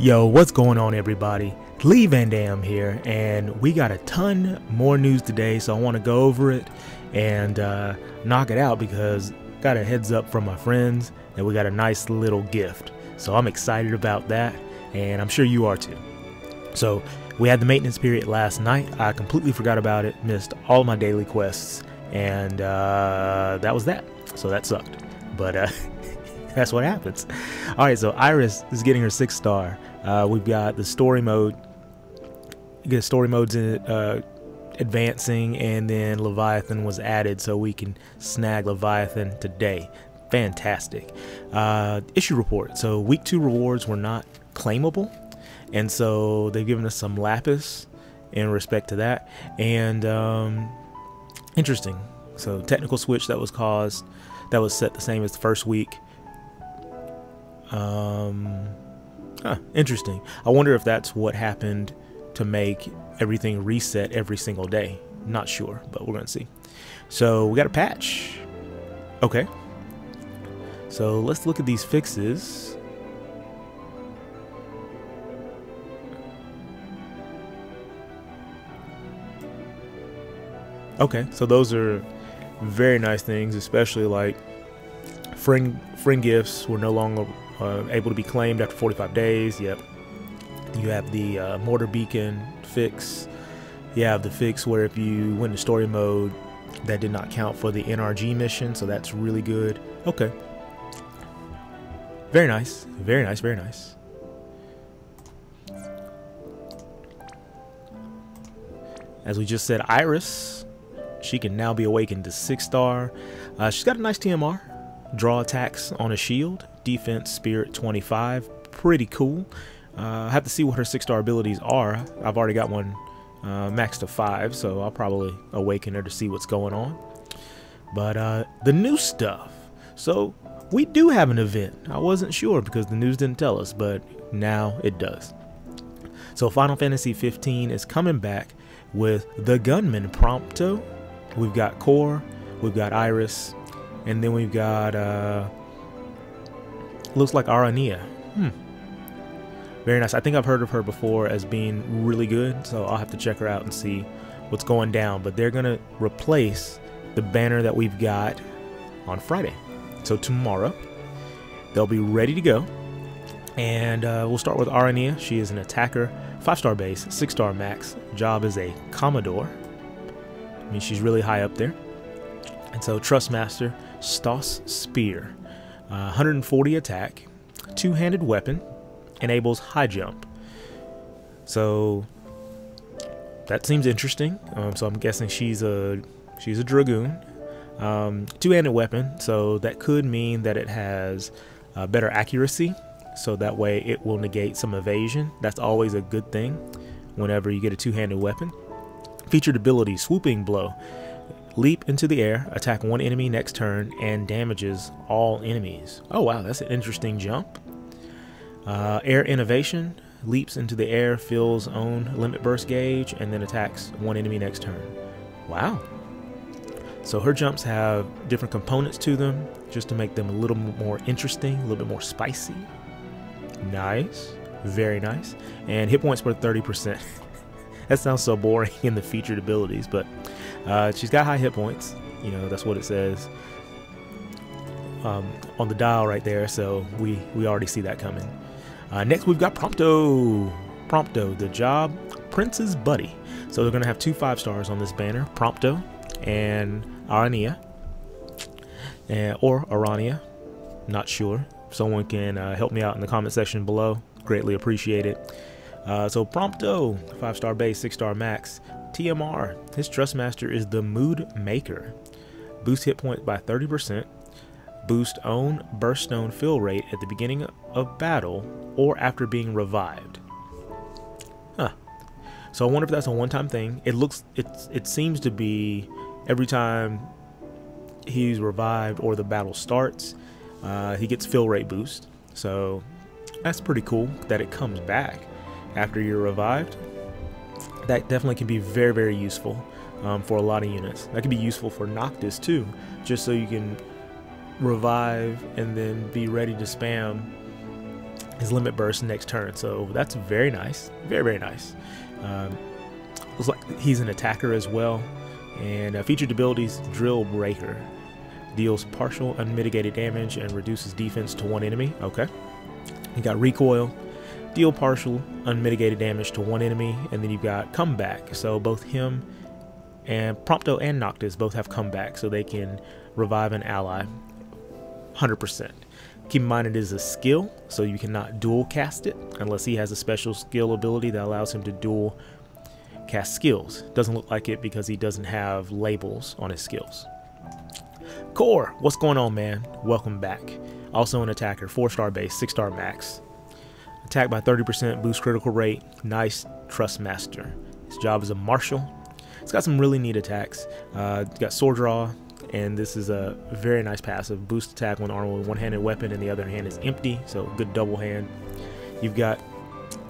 Yo, what's going on, everybody? Lee Van Dam here, and we got a ton more news today, so I want to go over it and knock it out because got a heads up from my friends that we got a nice little gift. So I'm excited about that, and I'm sure you are too. So we had the maintenance period last night. I completely forgot about it, missed all my daily quests, and that was that. So that sucked, but that's what happens. All right, so Iris is getting her 6th star. We've got the story mode. You get story modes in advancing, and then Leviathan was added, so we can snag Leviathan today. Fantastic. Issue report. So week 2 rewards were not claimable, and so they've given us some lapis in respect to that. And interesting. So technical switch that was caused, that was set the same as the first week. Interesting. I wonder if that's what happened to make everything reset every single day. Not sure, but we're gonna see. So we got a patch. Okay. So let's look at these fixes. Okay, so those are very nice things, especially like friend gifts were no longer able to be claimed after 45 days. Yep. You have the mortar beacon fix. You have the fix where if you went to story mode, that did not count for the NRG mission, so that's really good. Okay. Very nice. Very nice. Very nice. As we just said, Iris, she can now be awakened to 6 star. She's got a nice TMR. Draw attacks on a shield. Defense Spirit 25. Pretty cool. I have to see what her 6 star abilities are. I've already got one maxed to 5, so I'll probably awaken her to see what's going on. But the new stuff. So we do have an event. I wasn't sure because the news didn't tell us, but now it does. So Final Fantasy 15 is coming back with the gunman Prompto. We've got Core, we've got Iris, and then we've got looks like Arania. Very nice. I think I've heard of her before as being really good, so I'll have to check her out and see what's going down. But they're gonna replace the banner that we've got on Friday. So tomorrow they'll be ready to go, and we'll start with Arania. She is an attacker, 5-star base, 6-star max. Job is a Commodore. I mean, she's really high up there. And so Trustmaster, Stoss Spear, 140 attack, 2-handed weapon, enables high jump. So that seems interesting. So I'm guessing she's a dragoon. 2-handed weapon, so that could mean that it has better accuracy, so that way it will negate some evasion. That's always a good thing whenever you get a 2-handed weapon. Featured ability, swooping blow. Leap into the air, attack one enemy next turn, and damages all enemies. Oh wow, that's an interesting jump. Air innovation, leaps into the air, fills own limit burst gauge, and then attacks one enemy next turn. Wow. So her jumps have different components to them, just to make them a little more interesting, a little bit more spicy. Nice. Very nice. And hit points per 30%. That sounds so boring in the featured abilities, but she's got high hit points. You know, that's what it says on the dial right there, so we already see that coming. Next, we've got Prompto. Prompto, the job, Prince's Buddy. So they're going to have 2 5-stars on this banner, Prompto and Arania, or Arania, not sure. If someone can help me out in the comment section below, greatly appreciate it. So Prompto, 5-star base, 6-star max. TMR, his Trustmaster is the Mood Maker. Boost hit points by 30%. Boost own burststone fill rate at the beginning of battle or after being revived. Huh. So I wonder if that's a one-time thing. It seems to be every time he's revived or the battle starts, he gets fill rate boost. So that's pretty cool that it comes back after you're revived. That definitely can be very, very useful for a lot of units. That can be useful for Noctis too, just so you can revive and then be ready to spam his limit burst next turn. So that's very nice. Very, very nice. Looks like he's an attacker as well. And featured abilities, Drill Breaker. Deals partial unmitigated damage and reduces defense to one enemy. Okay. You got Recoil. Deal partial unmitigated damage to one enemy. And then you've got Comeback. So both him and Prompto and Noctis both have Comeback. So they can revive an ally 100%. Keep in mind it is a skill, so you cannot dual cast it unless he has a special skill ability that allows him to dual cast skills. Doesn't look like it because he doesn't have labels on his skills. Core, what's going on, man? Welcome back. Also an attacker, 4-star base, 6-star max. Attack by 30%, boost critical rate. Nice Trust Master. His job is a marshal. It's got some really neat attacks. Got Sword Draw. And this is a very nice passive. Boost attack when armed with one-handed weapon and the other hand is empty, so good double hand. You've got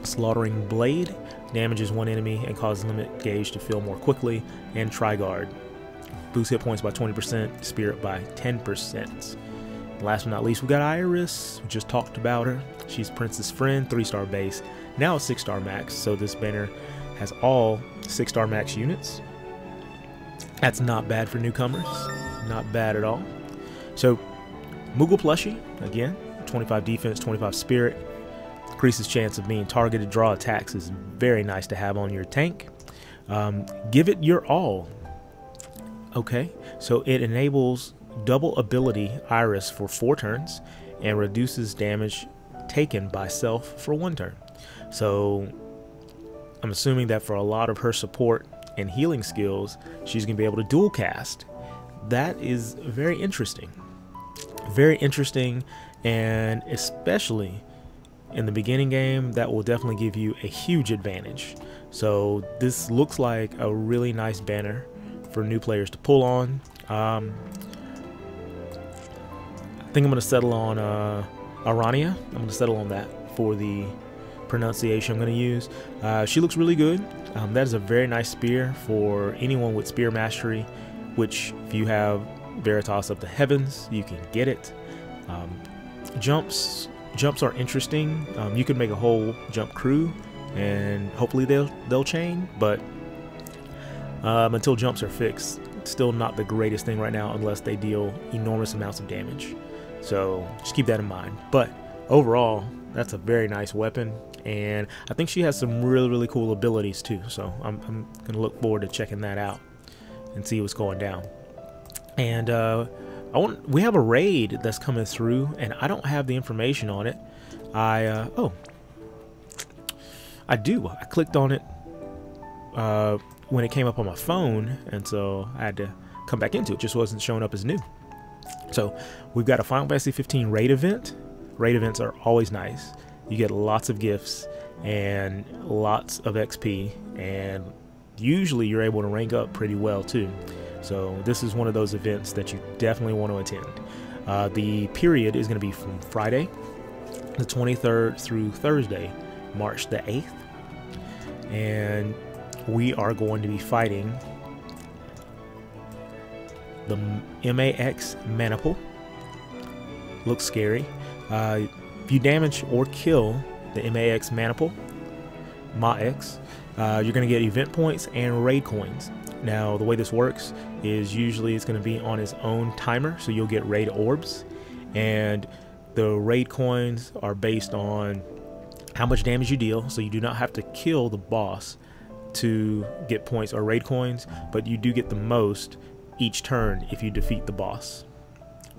Slaughtering Blade, damages one enemy and causes limit gauge to fill more quickly, and Tri-Guard. Boost hit points by 20%, spirit by 10%. Last but not least, we got Iris. We just talked about her. She's Prince's friend, 3-star base, now a 6-star max, so this banner has all 6-star max units. That's not bad for newcomers. Not bad at all. So, Moogle plushie, again, 25 defense, 25 spirit. Increases chance of being targeted. Draw attacks is very nice to have on your tank. Give it your all. Okay, so it enables double ability Iris for 4 turns and reduces damage taken by self for 1 turn. So, I'm assuming that for a lot of her support and healing skills, she's going to be able to dual cast. That is very interesting. Very interesting, and especially in the beginning game, that will definitely give you a huge advantage. So this looks like a really nice banner for new players to pull on. I think I'm going to settle on Arania. I'm going to settle on that for the pronunciation I'm going to use. She looks really good. That is a very nice spear for anyone with spear mastery, which if you have Veritas of the Heavens, you can get it. Jumps are interesting. You could make a whole jump crew and hopefully they'll chain, but until jumps are fixed, it's still not the greatest thing right now unless they deal enormous amounts of damage. So just keep that in mind. But overall, that's a very nice weapon, and I think she has some really cool abilities too, so I'm gonna look forward to checking that out and see what's going down. And we have a raid that's coming through, and I don't have the information on it. I do. I clicked on it when it came up on my phone, and so I had to come back into it. Just wasn't showing up as new. So we've got a Final Fantasy 15 raid event. Raid events are always nice. You get lots of gifts and lots of XP, and usually you're able to rank up pretty well too. So this is one of those events that you definitely want to attend. The period is going to be from Friday the 23rd through Thursday, March the 8th. And we are going to be fighting the MAX Maniple. Looks scary. If you damage or kill the MAX Maniple, you're going to get event points and raid coins. Now, the way this works is usually it's going to be on its own timer, so you'll get raid orbs, and the raid coins are based on how much damage you deal, so you do not have to kill the boss to get points or raid coins, but you do get the most each turn if you defeat the boss,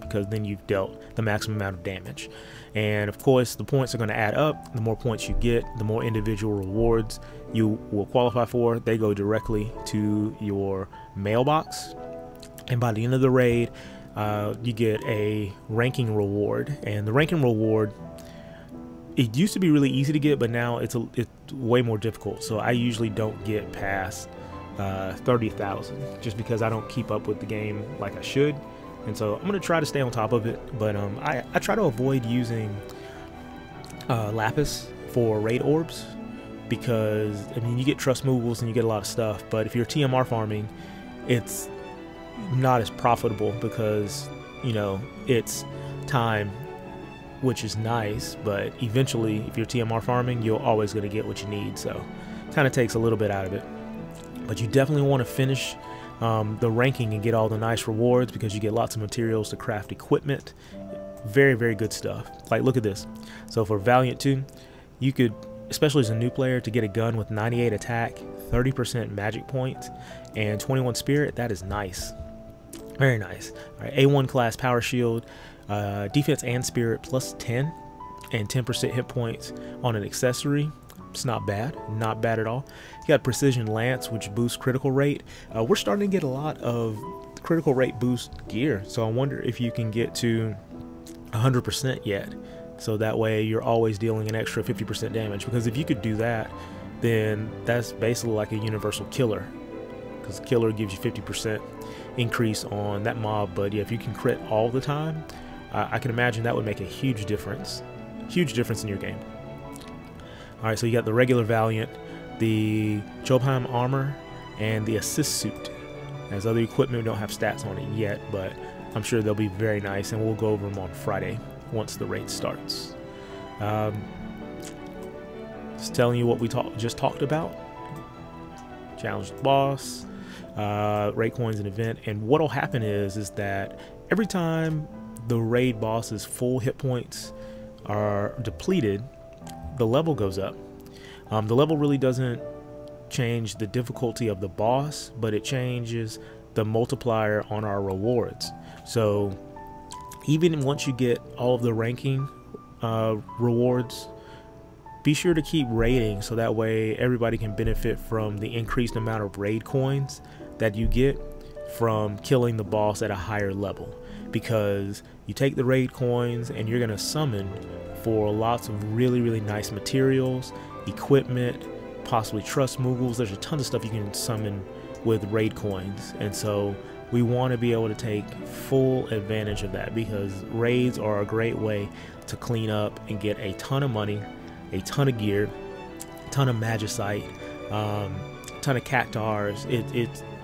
because then you've dealt the maximum amount of damage. And of course, the points are going to add up. The more points you get, the more individual rewards you will qualify for. They go directly to your mailbox, and by the end of the raid, you get a ranking reward. And the ranking reward, it used to be really easy to get, but now it's way more difficult. So I usually don't get past 30,000 just because I don't keep up with the game like I should. And so I'm going to try to stay on top of it, but I try to avoid using Lapis for raid orbs, because I mean, you get trust movables and you get a lot of stuff, but if you're TMR farming, it's not as profitable because, you know, it's time which is nice, but eventually if you're TMR farming, you're always going to get what you need, so kind of takes a little bit out of it. But you definitely want to finish the ranking and get all the nice rewards, because you get lots of materials to craft equipment. Very, very good stuff. Like, look at this. So for Valiant 2, you could, especially as a new player, to get a gun with 98 attack, 30% magic points, and 21 spirit. That is nice. Very nice. All right, A1 class power shield, defense and spirit plus 10, and 10% hit points on an accessory. It's not bad. Not bad at all. You got precision lance, which boosts critical rate. We're starting to get a lot of critical rate boost gear, so I wonder if you can get to 100% yet, so that way you're always dealing an extra 50% damage, because if you could do that, then that's basically like a universal killer, because killer gives you 50% increase on that mob. But yeah, if you can crit all the time, I can imagine that would make a huge difference in your game. All right, so you got the regular Valiant, the Jobheim armor, and the assist suit. As other equipment, we don't have stats on it yet, but I'm sure they'll be very nice, and we'll go over them on Friday once the raid starts. Just telling you what we just talked about. Challenge the boss, raid coins and event, and what'll happen is that every time the raid boss's full hit points are depleted, the level goes up. The level really doesn't change the difficulty of the boss, but it changes the multiplier on our rewards. So even once you get all of the ranking rewards, be sure to keep raiding, so that way everybody can benefit from the increased amount of raid coins that you get from killing the boss at a higher level. Because you take the raid coins and you're going to summon for lots of really, really nice materials, equipment, possibly trust moogles. There's a ton of stuff you can summon with raid coins, and so we want to be able to take full advantage of that, because raids are a great way to clean up and get a ton of money, a ton of gear, a ton of magicite, a ton of cactars.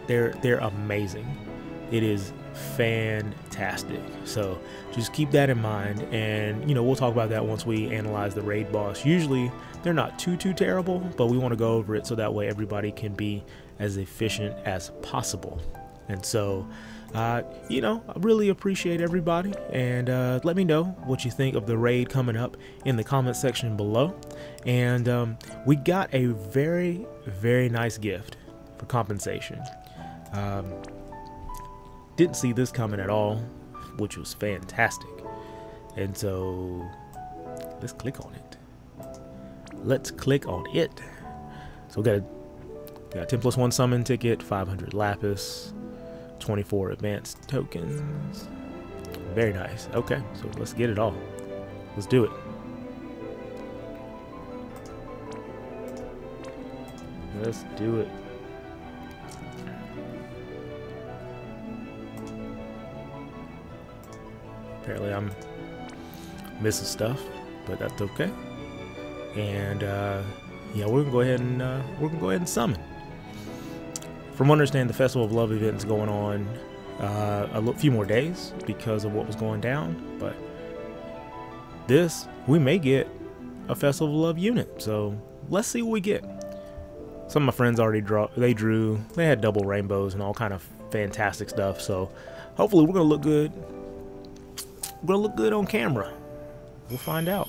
They're amazing. It is fantastic. So just keep that in mind, and we'll talk about that once we analyze the raid boss. Usually they're not too terrible, but we want to go over it so that way everybody can be as efficient as possible. And so I really appreciate everybody, and let me know what you think of the raid coming up in the comment section below. And we got a very, very nice gift for compensation. Didn't see this coming at all, which was fantastic. And so let's click on it. So we got a 10+1 summon ticket, 500 lapis, 24 advanced tokens. Very nice. Okay, so let's get it all. Let's do it. Let's do it. Apparently I'm missing stuff, but that's okay. And yeah, we're gonna go ahead and summon. From what I understand, the Festival of Love event is going on a few more days because of what was going down, but we may get a Festival of Love unit, so let's see what we get. Some of my friends already drew. They had double rainbows and all kind of fantastic stuff, so hopefully we're gonna look good. We're gonna look good on camera. We'll find out.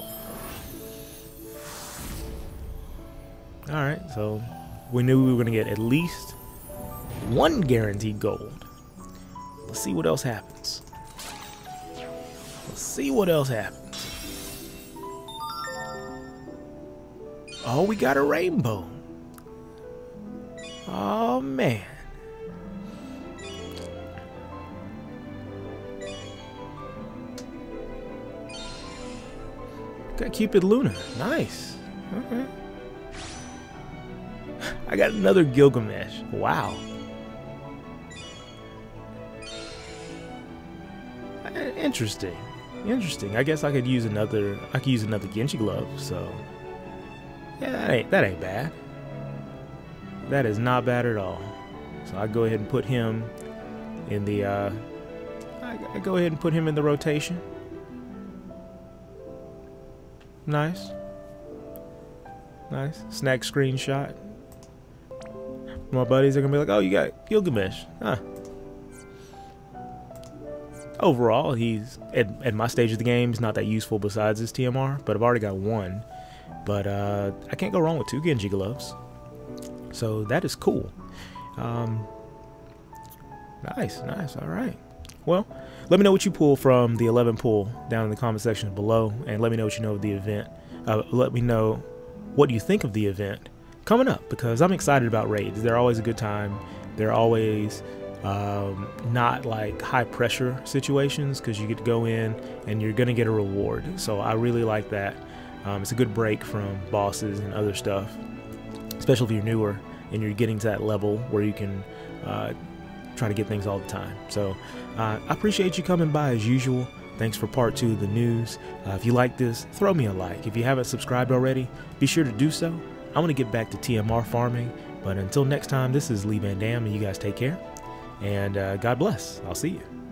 Alright, so we knew we were gonna get at least one guaranteed gold. Let's see what else happens. Oh, we got a rainbow. Oh man. Got Cupid Luna. Nice. Okay. I got another Gilgamesh. Wow. Interesting. I guess I could use another Genji glove, so yeah, that ain't bad. That is not bad at all. So I go ahead and put him in the I go ahead and put him in the rotation. Nice. Nice. Snag screenshot. My buddies are gonna be like, oh, you got Gilgamesh. Huh. Overall, he's at my stage of the game, he's not that useful besides his TMR, but I've already got one. But I can't go wrong with 2 Genji gloves. So that is cool. Nice, nice. All right. Well, let me know what you pull from the 11 pull down in the comment section below, and let me know what you know of the event. Let me know what you think of the event coming up, because I'm excited about raids. They're always a good time. They're always not like high pressure situations, because you get to go in and you're gonna get a reward. So I really like that. It's a good break from bosses and other stuff, especially if you're newer and you're getting to that level where you can try to get things all the time. So I appreciate you coming by as usual. Thanks for part 2 of the news. If you like this, throw me a like. If you haven't subscribed already, be sure to do so. I'm going to get back to TMR farming, but until next time, this is Lee Van Dam, and you guys take care, and God bless. I'll see you.